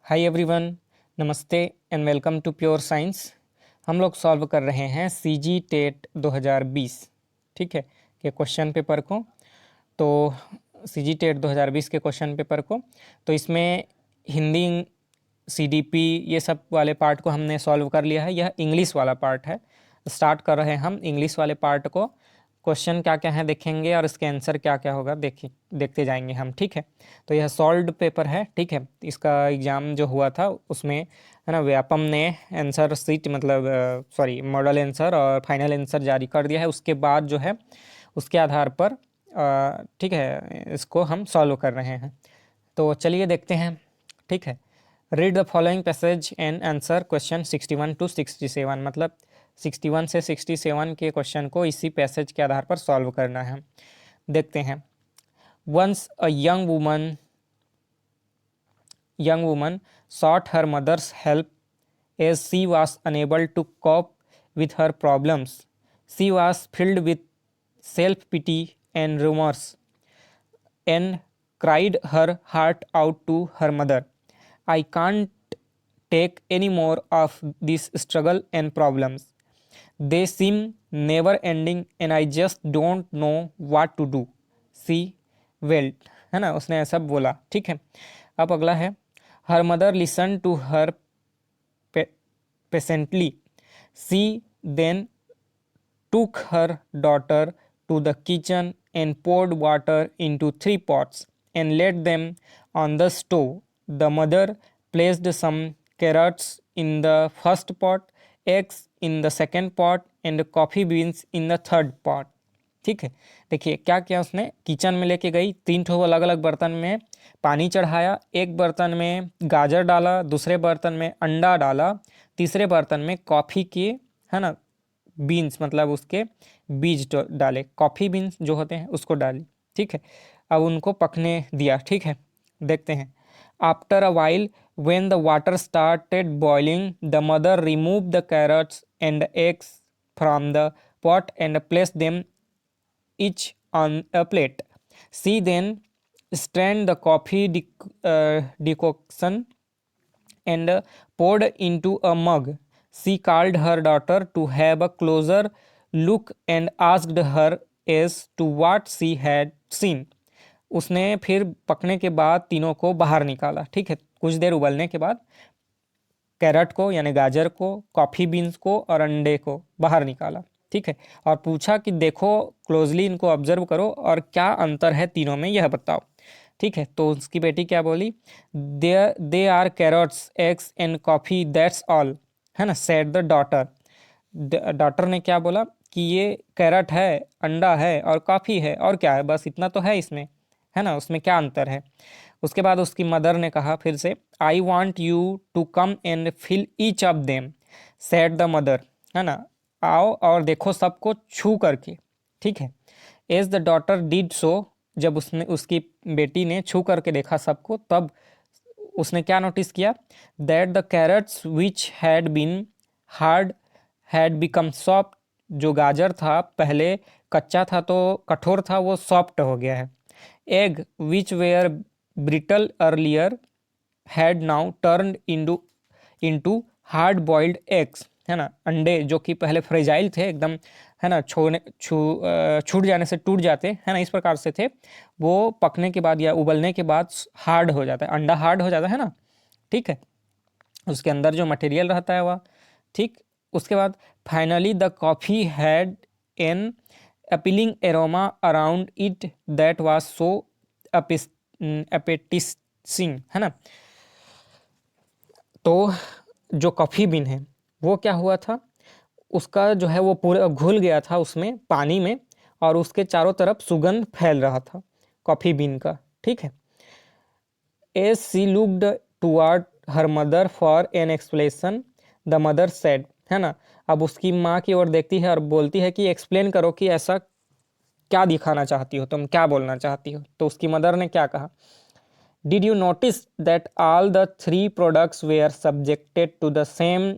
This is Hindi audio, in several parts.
हाय एवरीवन, नमस्ते and welcome to pure science. हम लोग सॉल्व कर रहे हैं सीजी टेट 2020, ठीक है, के क्वेश्चन पेपर को। तो सीजी टेट 2020 के क्वेश्चन पेपर को, तो इसमें हिंदी, सीडीपी, ये सब वाले पार्ट को हमने सॉल्व कर लिया है। यह इंग्लिश वाला पार्ट है। स्टार्ट कर रहे हैं हम इंग्लिश वाले पार्ट को। क्वेश्चन क्या क्या है देखेंगे और इसके आंसर क्या क्या होगा देखते जाएंगे हम, ठीक है। तो यह सॉल्व्ड पेपर है, ठीक है। इसका एग्ज़ाम जो हुआ था उसमें, है ना, व्यापम ने आंसर सीट मतलब सॉरी मॉडल आंसर और फाइनल आंसर जारी कर दिया है। उसके बाद जो है उसके आधार पर ठीक है, इसको हम सॉल्व कर रहे हैं। तो चलिए देखते हैं, ठीक है। Read the following passage and answer question 61 to 67, मतलब 61 से 67 के क्वेश्चन को इसी पैसेज के आधार पर सॉल्व करना है। देखते हैं। Once a young woman sought her mother's help as she was unable to cope with her problems. She was filled with self pity and remorse and cried her heart out to her mother. I can't take any more of this struggle and problems. They seem never ending and I just don't know what to do. She wailed, है ना, उसने ऐसा बोला, ठीक है। अब अगला है, हर mother listen to her patiently. She then took her daughter to the kitchen and poured water into 3 pots and laid them on the stove. The mother placed some carrots in the first pot, eggs in the second pot and coffee beans in the third pot. ठीक है। देखिए क्या किया, उसने किचन में लेके गई, 3 अलग अलग बर्तन में पानी चढ़ाया, एक बर्तन में गाजर डाला, दूसरे बर्तन में अंडा डाला, तीसरे बर्तन में कॉफ़ी की, है ना, बीन्स मतलब उसके बीज डाले, कॉफ़ी बीन्स जो होते हैं उसको डाली, ठीक है। अब उनको पकने दिया, ठीक है। देखते हैं। After a while when the water started boiling the mother remove the carrots and eggs from the pot and placed them each on a plate. She then strained the coffee decoction and poured into a mug. She called her daughter to have a closer look and asked her as to what she had seen. उसने फिर पकने के बाद तीनों को बाहर निकाला, ठीक है। कुछ देर उबलने के बाद कैरेट को यानी गाजर को, कॉफ़ी बीन्स को और अंडे को बाहर निकाला, ठीक है। और पूछा कि देखो, क्लोजली इनको ऑब्जर्व करो और क्या अंतर है तीनों में यह बताओ, ठीक है। तो उसकी बेटी क्या बोली, they are carrots eggs and coffee that's all, है ना, सेड द डॉटर। डॉटर ने क्या बोला कि ये कैरेट है, अंडा है और कॉफ़ी है, और क्या है, बस इतना तो है इसमें, है ना, उसमें क्या अंतर है। उसके बाद उसकी मदर ने कहा फिर से, I want you to come and fill each of them, said the mother, है ना, आओ और देखो सबको छू करके, ठीक है। As the daughter did so, जब उसने उसकी बेटी ने छू करके देखा सबको, तब उसने क्या नोटिस किया, that the carrots which had been hard had become soft. जो गाजर था पहले कच्चा था तो कठोर था, वो सॉफ्ट हो गया है। Egg which were brittle earlier had now turn into hard boiled eggs, है ना, अंडे जो कि पहले फ्रेजाइल थे एकदम, है ना, छूट जाने से टूट जाते, है ना, इस प्रकार से थे, वो पकने के बाद या उबलने के बाद हार्ड हो जाता है, अंडा हार्ड हो जाता है ना, ठीक है, उसके अंदर जो मटेरियल रहता है वह, ठीक। उसके बाद finally the coffee had an appealing aroma around it that was so appetising, है ना। तो जो कॉफ़ी बीन है वो क्या हुआ था, उसका जो है वो पूरा घुल गया था उसमें पानी में, और उसके चारों तरफ सुगंध फैल रहा था कॉफ़ी बीन का, ठीक है। As she looked toward her mother for an explanation the mother said, है ना, अब उसकी माँ की ओर देखती है और बोलती है कि एक्सप्लेन करो कि ऐसा क्या दिखाना चाहती हो, तुम क्या बोलना चाहती हो। तो उसकी मदर ने क्या कहा, did you notice that all the 3 products were subjected to the same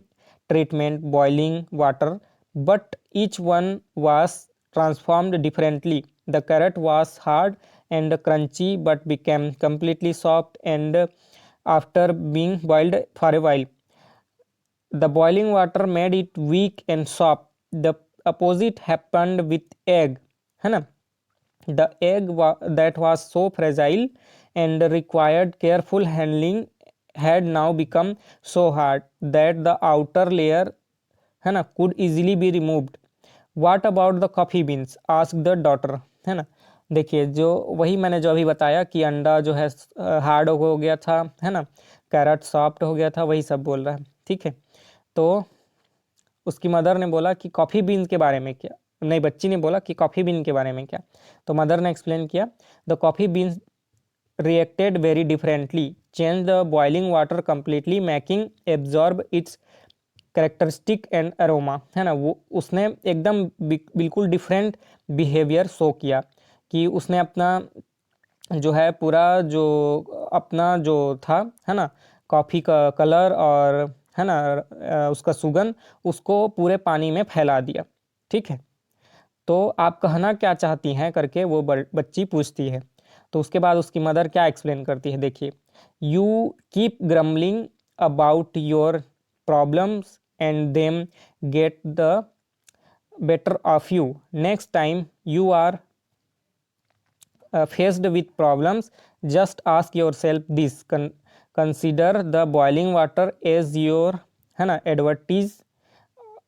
treatment boiling water, but each one was transformed differently. The carrot was hard and crunchy but became completely soft and after being boiled for a while. The boiling water made it weak and soft. The opposite happened with egg, है ना. The egg that was so fragile and required careful handling had now become so hard that the outer layer, है ना, could easily be removed. What about the coffee beans? asked the daughter. है ना. देखिए, जो वही मैंने जो अभी बताया कि अंडा जो है हार्ड हो गया था, है ना, कैरेट सॉफ्ट हो गया था, वही सब बोल रहा है. ठीक है. तो उसकी मदर ने बोला कि कॉफ़ी बीन के बारे में क्या. नहीं, बच्ची ने बोला कि कॉफ़ी बीन के बारे में क्या. तो मदर ने एक्सप्लेन किया, the coffee beans reacted very differently, changed the boiling water completely, making absorb its characteristic and aroma, है ना. वो उसने एकदम बिल्कुल डिफरेंट बिहेवियर शो किया कि उसने अपना जो है पूरा जो अपना जो था, है ना, कॉफ़ी का कलर और, है ना, उसका सुगंध उसको पूरे पानी में फैला दिया. ठीक है. तो आप कहना क्या चाहती हैं करके वो बच्ची पूछती है. तो उसके बाद उसकी मदर क्या एक्सप्लेन करती है, देखिए. You keep grumbling about your problems and them get the better of you. Next time you are faced with problems, just ask yourself this, consider the boiling water as your, है ना, advantage.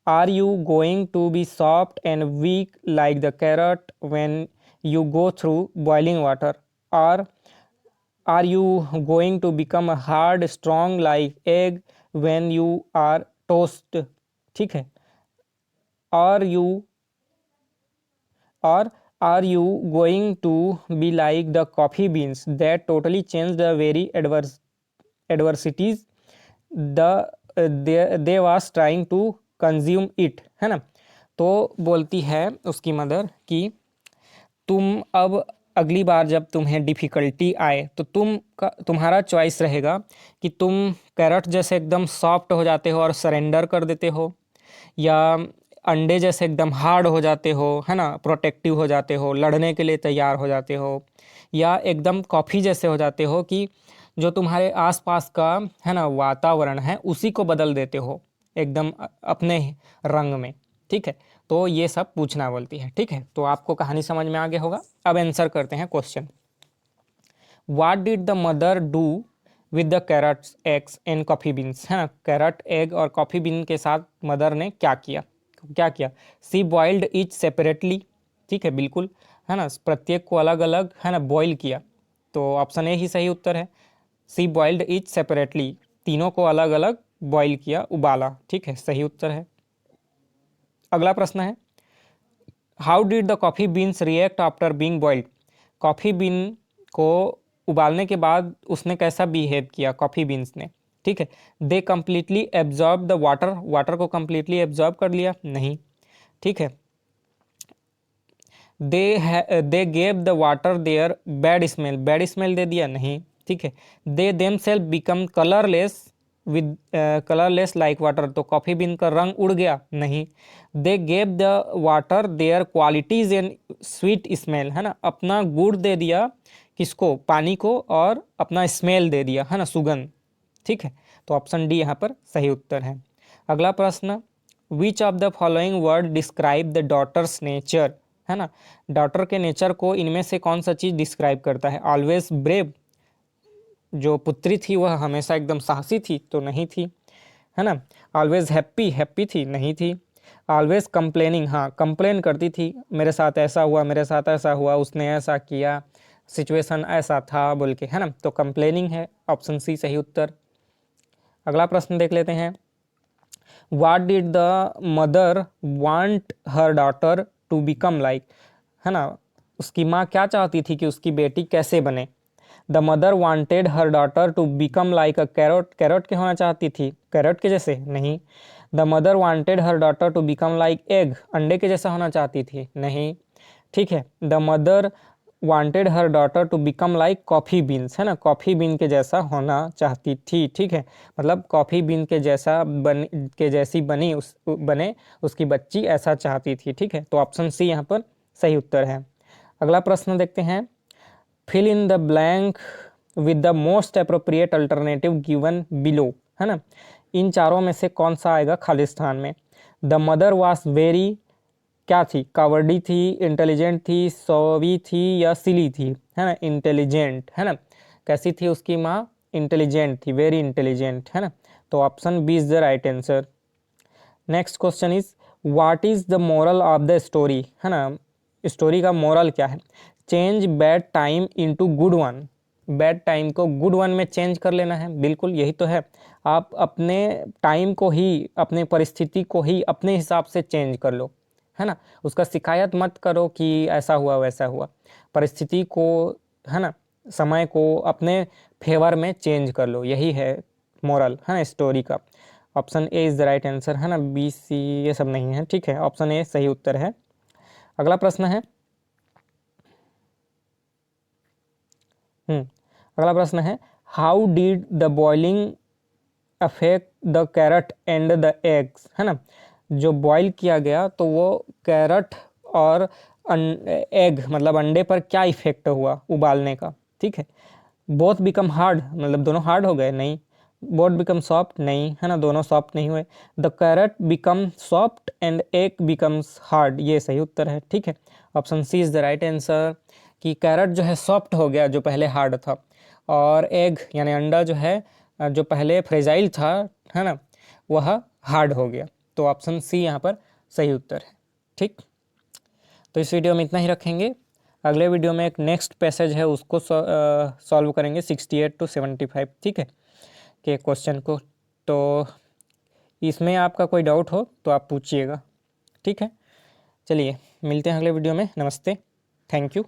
Are you going to be soft and weak like the carrot when you go through boiling water, or are you going to become a hard strong like egg when you are toast. ठीक है. Are you or are you going to be like the coffee beans that totally change the very adversities they was trying to consume it, है ना. तो बोलती है उसकी मदर कि तुम अब अगली बार जब तुम्हें डिफ़िकल्टी आए तो तुम्हारा चॉइस रहेगा कि तुम कैरट जैसे एकदम सॉफ्ट हो जाते हो और सरेंडर कर देते हो, या अंडे जैसे एकदम हार्ड हो जाते हो, है ना, प्रोटेक्टिव हो जाते हो, लड़ने के लिए तैयार हो जाते हो, या एकदम कॉफ़ी जैसे हो जाते हो कि जो तुम्हारे आसपास का, है ना, वातावरण है उसी को बदल देते हो एकदम अपने रंग में. ठीक है. तो ये सब पूछना बोलती है. ठीक है. तो आपको कहानी समझ में आ गया होगा. अब आंसर करते हैं question. What did the mother do with the carrots eggs and coffee beans, है ना. कैरट एग और कॉफ़ी बीन के साथ मदर ने क्या किया. सी बॉइल्ड ईच सेपरेटली. ठीक है, बिल्कुल, है ना, प्रत्येक को अलग अलग, है ना, बॉयल किया. तो ऑप्शन ए ही सही उत्तर है. सी बॉइल्ड ईच सेपरेटली, तीनों को अलग अलग बॉयल किया, उबाला. ठीक है, सही उत्तर है. अगला प्रश्न है, how did the coffee beans react after being boiled. Coffee been को उबालने के बाद उसने कैसा बिहेव किया कॉफ़ी बीन्स ने. ठीक है. They completely absorb the water को कम्प्लीटली एब्जॉर्ब कर लिया, नहीं. ठीक है. They gave the water their bad smell दे दिया, नहीं. ठीक है. They themself become colourless like water, तो कॉफ़ी बीन का रंग उड़ गया, नहीं. They gave the water their qualities and sweet smell, है ना, अपना गुड़ दे दिया किसको, पानी को, और अपना स्मेल दे दिया, है ना, सुगंध. ठीक है. तो ऑप्शन डी यहाँ पर सही उत्तर है. अगला प्रश्न, which of the following word describe the daughter's nature, है ना. डॉटर के नेचर को इनमें से कौन सा चीज़ डिस्क्राइब करता है. ऑलवेज ब्रेव, जो पुत्री थी वह हमेशा एकदम साहसी थी, तो नहीं थी, है ना. ऑलवेज हैप्पी थी, नहीं थी. ऑलवेज कंप्लेनिंग, हाँ, कंप्लेन करती थी, मेरे साथ ऐसा हुआ, मेरे साथ ऐसा हुआ, उसने ऐसा किया, सिचुएशन ऐसा था बोल के, है ना. तो कंप्लेनिंग है, ऑप्शन सी सही उत्तर. अगला प्रश्न देख लेते हैं. What did the mother want her daughter to become like, है ना. उसकी माँ क्या चाहती थी कि उसकी बेटी कैसे बने. The mother wanted her daughter to become like a carrot के होना चाहती थी, कैरोट के जैसे, नहीं. The mother wanted her daughter to become like egg, अंडे के जैसा होना चाहती थी, नहीं. ठीक है. The mother wanted her daughter to become like coffee beans, है ना, कॉफ़ी बीन के जैसा होना चाहती थी. ठीक है. मतलब कॉफ़ी बीन के जैसा जैसी बने उसकी बच्ची ऐसा चाहती थी. ठीक है. तो ऑप्शन सी यहाँ पर सही उत्तर है. अगला प्रश्न देखते हैं. Fill in the blank with the most appropriate alternative given below, है ना। इन चारों में से कौन सा आएगा खालिस्तान में। द मदर वॉज वेरी, क्या थी, कावर्डी थी, इंटेलिजेंट थी, सौवी थी या सिली थी, है ना। इंटेलिजेंट, है ना। कैसी थी उसकी माँ, इंटेलिजेंट थी, वेरी इंटेलिजेंट, है ना। तो option B is the right answer. Next question is what is the moral of the story, है ना। स्टोरी का मोरल क्या है। Change bad time into good one, bad time को गुड वन में चेंज कर लेना है, बिल्कुल यही तो है। आप अपने टाइम को ही, अपने परिस्थिति को ही अपने हिसाब से चेंज कर लो, है ना। उसका शिकायत मत करो कि ऐसा हुआ वैसा हुआ, परिस्थिति को, है ना, समय को अपने फेवर में चेंज कर लो, यही है मोरल, है ना, स्टोरी का। Option A is the right answer, है ना। बी सी ये सब नहीं है, ठीक है, ऑप्शन ए सही उत्तर है। अगला प्रश्न है, अगला प्रश्न है how did the boiling affect the carrot and the eggs, है ना। जो बॉईल किया गया तो वो कैरट और एग मतलब अंडे पर क्या इफेक्ट हुआ उबालने का, ठीक है। बोथ बिकम हार्ड, मतलब दोनों हार्ड हो गए, नहीं। बोथ बिकम सॉफ्ट, नहीं, है ना, दोनों सॉफ्ट नहीं हुए। The carrot become soft and egg becomes hard, ये सही उत्तर है, ठीक है। Option C is the right answer कि कैरट जो है सॉफ्ट हो गया जो पहले हार्ड था, और एग यानी अंडा जो है जो पहले फ्रेजाइल था, है ना, वह हार्ड हो गया। तो ऑप्शन सी यहाँ पर सही उत्तर है, ठीक। तो इस वीडियो में इतना ही रखेंगे। अगले वीडियो में एक नेक्स्ट पैसेज है उसको सॉल्व करेंगे 68 to 75, ठीक है, के क्वेश्चन को। तो इसमें आपका कोई डाउट हो तो आप पूछिएगा, ठीक है। चलिए मिलते हैं अगले वीडियो में, नमस्ते, थैंक यू।